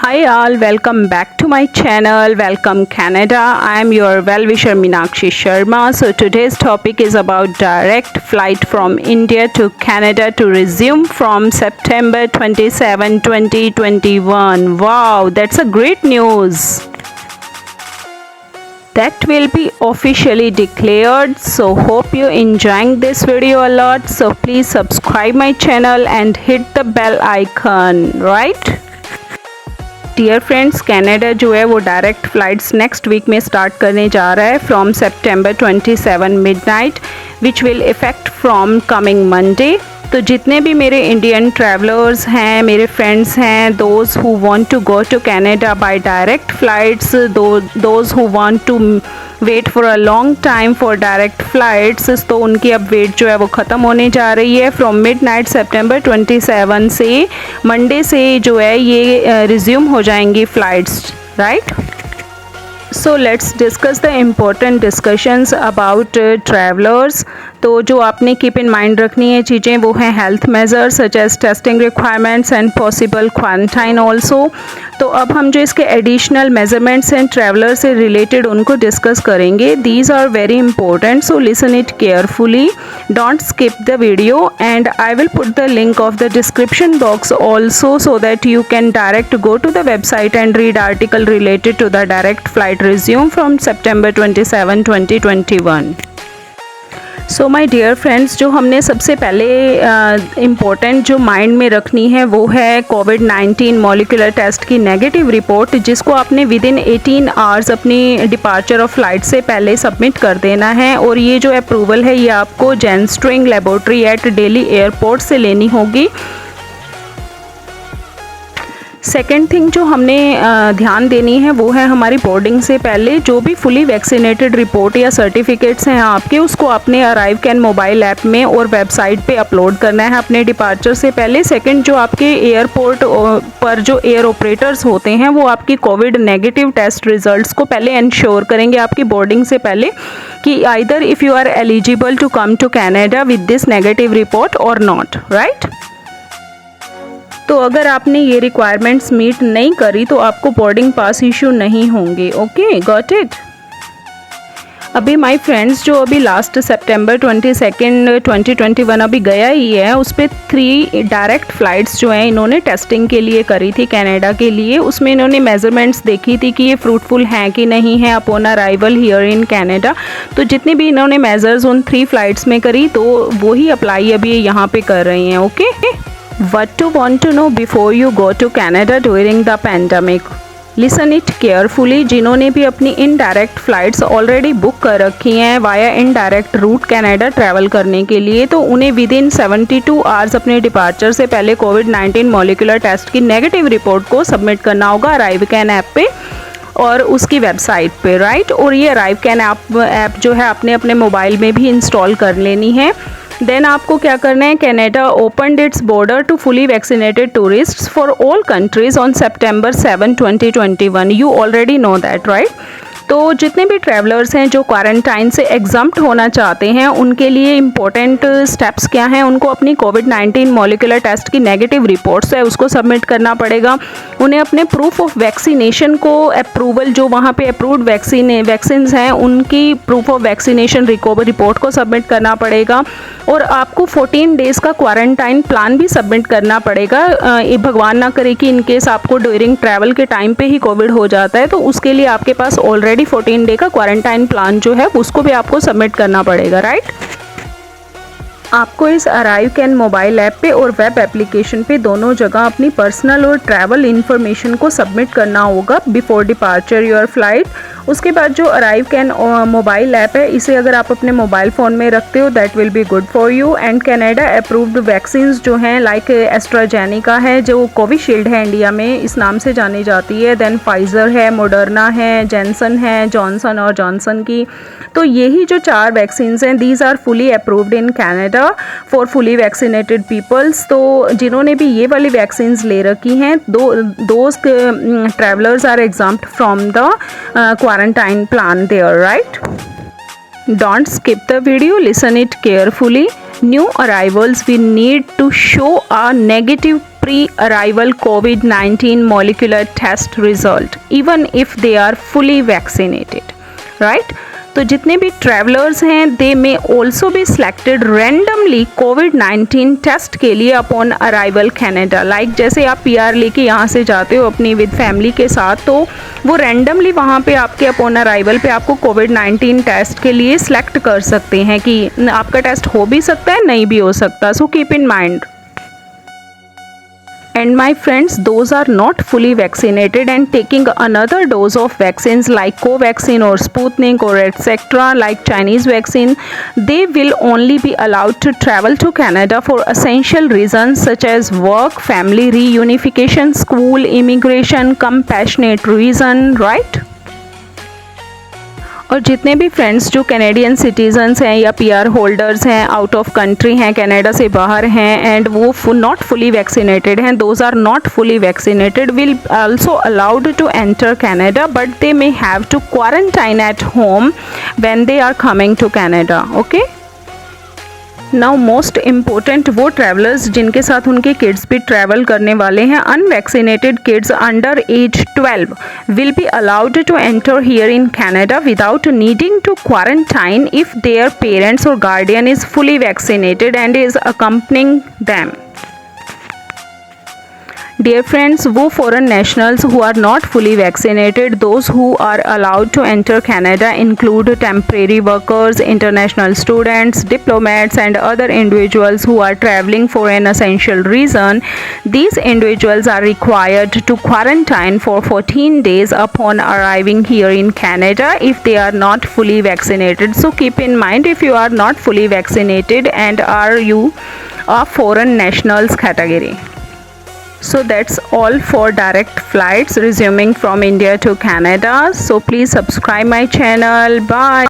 Hi all, welcome back to my channel. Welcome Canada. I am your well-wisher Meenakshi Sharma. So today's topic is about direct flight from India to Canada to resume from September 27, 2021. Wow, that's a great news. That will be officially declared, so hope you enjoying this video a lot. So please subscribe my channel and hit the bell icon, right? Dear friends, Canada जो है वो direct flights next week में start करने जा रहा है from September 27 midnight which will effect from coming Monday. तो जितने भी मेरे इंडियन ट्रैवलर्स हैं, मेरे फ्रेंड्स हैं, those who want to go to Canada by direct flights, those who want to wait for a long time for direct flights, तो उनकी अब वेट जो है वो ख़त्म होने जा रही है। फ्रॉम मिडनाइट सितंबर 27 से मंडे से जो है ये रिज्यूम हो जाएंगी flights, right. So let's discuss the important discussions about travellers. तो जो आपने कीप इन माइंड रखनी है चीज़ें वो हैं health measures such as testing requirements and possible quarantine also. तो अब हम जो इसके एडिशनल मेजरमेंट्स हैं ट्रैवलर से रिलेटेड उनको डिस्कस करेंगे। These are very important, so listen it carefully, don't skip the video and I will put the link of the description box also so that you can direct go to the website and read article related to the direct flight resume from September 27, 2021. So my dear friends, जो हमने सबसे पहले important जो mind में रखनी है वो है कोविड-19 मॉलिक्यूलर टेस्ट की नेगेटिव रिपोर्ट, जिसको आपने विद इन 18 आवर्स अपनी डिपार्चर ऑफ फ्लाइट से पहले सबमिट कर देना है। और ये जो अप्रूवल है ये आपको जेनस्ट्रिंग लेबोरेटरी एट दिल्ली एयरपोर्ट से लेनी होगी। सेकेंड थिंग जो हमने ध्यान देनी है वो है हमारी बोर्डिंग से पहले जो भी फुली वैक्सीनेटेड रिपोर्ट या सर्टिफिकेट्स हैं आपके, उसको आपने अराइव कैन मोबाइल ऐप में और वेबसाइट पे अपलोड करना है अपने डिपार्चर से पहले। सेकंड, जो आपके एयरपोर्ट पर जो एयर ऑपरेटर्स होते हैं वो आपकी कोविड नेगेटिव टेस्ट रिजल्ट्स को पहले इंश्योर करेंगे आपकी बोर्डिंग से पहले कि either if you are eligible to come to Canada with this negative report और नॉट, राइट। तो अगर आपने ये रिक्वायरमेंट्स मीट नहीं करी तो आपको बोर्डिंग पास इशू नहीं होंगे। Okay, got it. अभी माय फ्रेंड्स, जो अभी लास्ट सितंबर 22, 2021 अभी गया ही है, उस पर 3 डायरेक्ट फ़्लाइट्स जो हैं इन्होंने टेस्टिंग के लिए करी थी कनाडा के लिए। उसमें इन्होंने मेजरमेंट्स देखी थी कि ये फ्रूटफुल हैं कि नहीं है upon arrival here in Canada. तो जितनी भी इन्होंने मेजर्स उन 3 फ़्लाइट्स में करी तो वही अप्लाई अभी यहाँ पे कर रही हैं। Okay, What to want to know before you go to Canada during the pandemic? Listen it carefully. जिन्होंने भी अपनी इनडायरेक्ट फ़्लाइट्स ऑलरेडी बुक कर रखी हैं via indirect route Canada travel करने के लिए, तो उन्हें विद इन 72 आवर्स अपने डिपार्चर से पहले कोविड-19 मॉलिक्यूलर टेस्ट की नेगेटिव रिपोर्ट को सबमिट करना होगा अराइव कैन ऐप पे और उसकी वेबसाइट पे, राइट। और ये अराइव कैन ऐप जो है आपने अपने मोबाइल में भी इंस्टॉल कर लेनी है। देन आपको क्या करना है, Canada opened its border to fully vaccinated tourists for all countries on September 7, 2021। You already know that, right. तो जितने भी ट्रैवलर्स हैं जो क्वारंटाइन से एग्जम्प्ट होना चाहते हैं उनके लिए इम्पोर्टेंट स्टेप्स क्या हैं, उनको अपनी कोविड-19 मॉलिक्यूलर टेस्ट की नेगेटिव रिपोर्ट्स है उसको सबमिट करना पड़ेगा। उन्हें अपने प्रूफ ऑफ वैक्सीनेशन को अप्रूवल, जो वहाँ पे अप्रूव्ड वैक्सीन्स हैं उनकी प्रूफ ऑफ वैक्सीनेशन रिपोर्ट को सबमिट करना पड़ेगा। और आपको 14 डेज़ का क्वारंटाइन प्लान भी सबमिट करना पड़ेगा। भगवान ना करे कि इनकेस आपको ड्यूरिंग ट्रैवल के टाइम पे ही कोविड हो जाता है तो उसके लिए आपके पास ऑलरेडी 14 डे का क्वारंटाइन प्लान जो है उसको भी आपको सबमिट करना पड़ेगा, राइट। आपको इस अराइव कैन मोबाइल ऐप पे और वेब एप्लीकेशन पे दोनों जगह अपनी पर्सनल और ट्रैवल इन्फॉर्मेशन को सबमिट करना होगा बिफोर डिपार्चर योर फ्लाइट। उसके बाद जो अराइव कैन मोबाइल ऐप है इसे अगर आप अपने मोबाइल फ़ोन में रखते हो that will be good for you. And Canada approved vaccines जो हैं लाइक एस्ट्राजेनिका है जो कोविशील्ड है इंडिया में इस नाम से जानी जाती है, देन फाइज़र है, मॉडर्ना है, जेनसन है, जॉनसन और जॉनसन की। तो यही जो 4 वैक्सीन्स हैं these are fully approved in Canada for fully vaccinated peoples. तो जिन्होंने भी ये वाली वैक्सीन्स ले रखी हैं those travellers are exempt from the quarantine plan there, right? Don't skip the video, listen it carefully. New arrivals will need to show a negative pre-arrival COVID-19 molecular test result even if they are fully vaccinated, right? तो जितने भी travellers हैं they may also be selected randomly कोविड-19 test के लिए upon arrival Canada. Like जैसे आप PR लेके यहाँ से जाते हो अपनी विद फैमिली के साथ, तो वो रैंडमली वहाँ पे आपके अपॉन अराइवल पे आपको कोविड-19 टेस्ट के लिए सिलेक्ट कर सकते हैं कि आपका टेस्ट हो भी सकता है, नहीं भी हो सकता। So keep in mind. And my friends, those are not fully vaccinated and taking another dose of vaccines like Covaxin or Sputnik or etc. like Chinese vaccine, they will only be allowed to travel to Canada for essential reasons such as work, family reunification, school, immigration, compassionate reason, right? और जितने भी friends जो Canadian citizens हैं या PR holders हैं, out of country हैं, Canada से बाहर हैं एंड वो नॉट फुली वैक्सीनेटेड हैं, those are not fully vaccinated will also allowed to enter Canada but they may have to quarantine at home when they are coming to Canada. Okay, now most important वो travellers जिनके साथ उनके kids भी travel करने वाले हैं, unvaccinated kids under age 12 will be allowed to enter here in Canada without needing to quarantine if their parents or guardian is fully vaccinated and is accompanying them. Dear friends, वो foreign nationals who are not fully vaccinated, those who are allowed to enter Canada include temporary workers, international students, diplomats and other individuals who are traveling for an essential reason. These individuals are required to quarantine for 14 days upon arriving here in Canada if they are not fully vaccinated. So keep in mind, if you are not fully vaccinated and are you a foreign nationals category. So that's all for direct flights resuming from India to Canada. So please subscribe my channel. Bye.